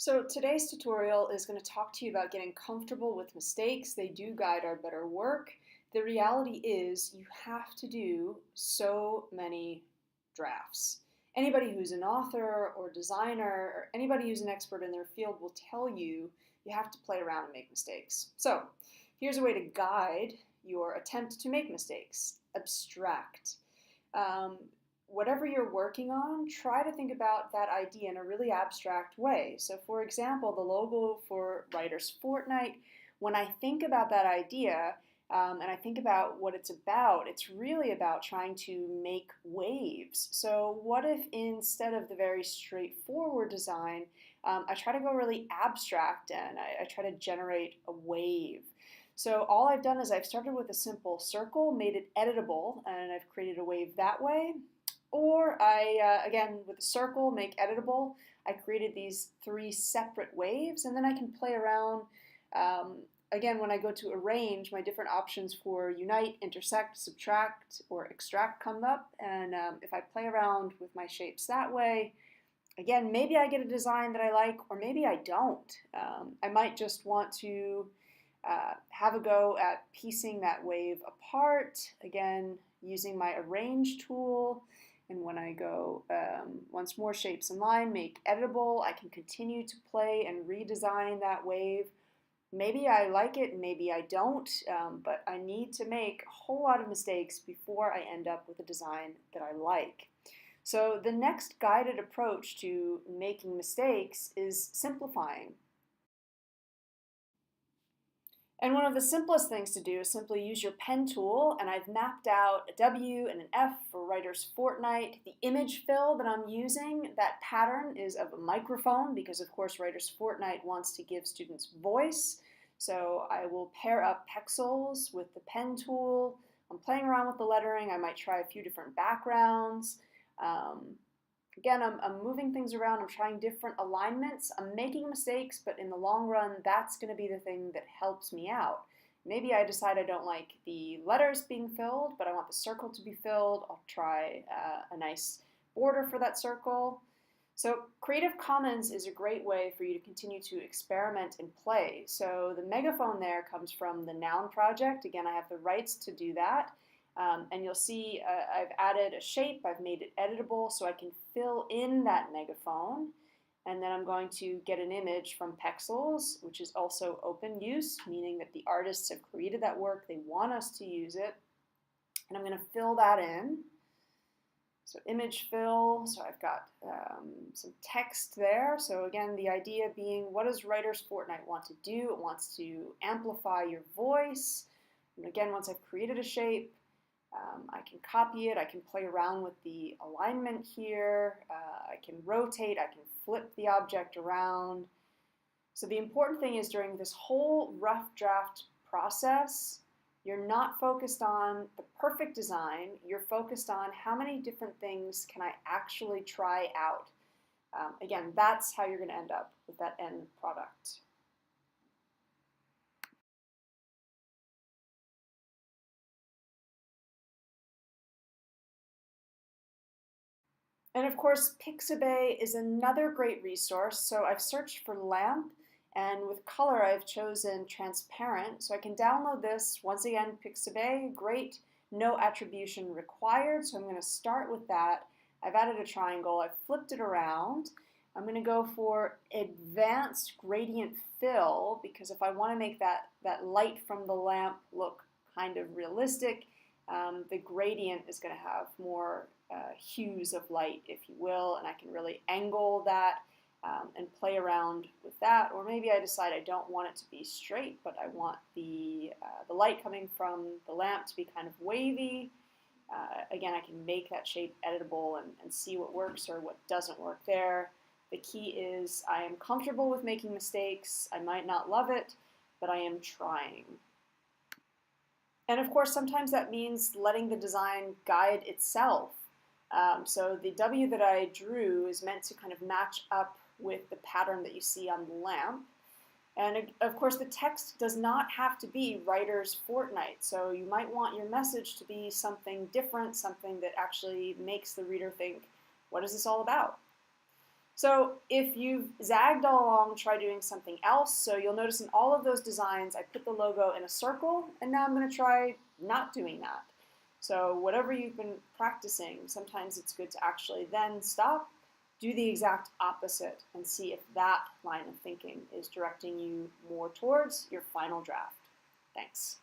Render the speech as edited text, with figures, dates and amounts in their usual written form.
So today's tutorial is going to talk to you about getting comfortable with mistakes. They do guide our better work. The reality is you have to do so many drafts. Anybody who's an author or designer or anybody who's an expert in their field will tell you you have to play around and make mistakes. So here's a way to guide your attempt to make mistakes. Abstract. Um, Whatever you're working on, try to think about that idea in a really abstract way. So, for example, the logo for Writers Fortnight, when I think about that idea and I think about what it's really about trying to make waves. So, what if instead of the very straightforward design, I try to go really abstract and I try to generate a wave? So all I've done is I've started with a simple circle, made it editable, and I've created a wave that way. Or again, with a circle, make editable. I created these three separate waves, and then I can play around. Again, when I go to arrange, my different options for unite, intersect, subtract, or extract come up. And if I play around with my shapes that way, again, maybe I get a design that I like, or maybe I don't. I might just want to have a go at piecing that wave apart, again, using my arrange tool. And when I go once more shapes in line, make editable, I can continue to play and redesign that wave. Maybe I like it, maybe I don't, but I need to make a whole lot of mistakes before I end up with a design that I like. So the next guided approach to making mistakes is simplifying. And one of the simplest things to do is simply use your pen tool, and I've mapped out a W and an F for Writers Fortnight. The image fill that I'm using, that pattern is of a microphone because of course Writers Fortnight wants to give students voice. So I will pair up pexels with the pen tool. I'm playing around with the lettering. I might try a few different backgrounds. Again, I'm moving things around, I'm trying different alignments, I'm making mistakes, but in the long run, that's going to be the thing that helps me out. Maybe I decide I don't like the letters being filled, but I want the circle to be filled. I'll try a nice border for that circle. So Creative Commons is a great way for you to continue to experiment and play. So the megaphone there comes from the Noun project. Again, I have the rights to do that. And you'll see I've added a shape, I've made it editable so I can fill in that megaphone. And then I'm going to get an image from Pexels, which is also open use, meaning that the artists have created that work, they want us to use it. And I'm going to fill that in. So image fill, so I've got some text there. So again, the idea being, what does Writers Fortnight want to do? It wants to amplify your voice. And again, once I've created a shape, I can copy it, I can play around with the alignment here, I can rotate, I can flip the object around. So the important thing is during this whole rough draft process, you're not focused on the perfect design, you're focused on how many different things can I actually try out. Again, that's how you're going to end up with that end product. And of course, Pixabay is another great resource. So I've searched for lamp, and with color I've chosen transparent. So I can download this. Once again, Pixabay, great, no attribution required. So I'm going to start with that. I've added a triangle, I've flipped it around. I'm going to go for advanced gradient fill because if I want to make that light from the lamp look kind of realistic, the gradient is going to have more hues of light, if you will, and I can really angle that and play around with that. Or maybe I decide I don't want it to be straight, but I want the light coming from the lamp to be kind of wavy. Again, I can make that shape editable and see what works or what doesn't work there. The key is I am comfortable with making mistakes. I might not love it, but I am trying. And of course, sometimes that means letting the design guide itself. So the W that I drew is meant to kind of match up with the pattern that you see on the lamp. And of course, the text does not have to be Writers Fortnight. So you might want your message to be something different, something that actually makes the reader think, what is this all about? So if you've zagged all along, try doing something else. So you'll notice in all of those designs, I put the logo in a circle, and now I'm going to try not doing that. So whatever you've been practicing, sometimes it's good to actually then stop, do the exact opposite, and see if that line of thinking is directing you more towards your final draft. Thanks.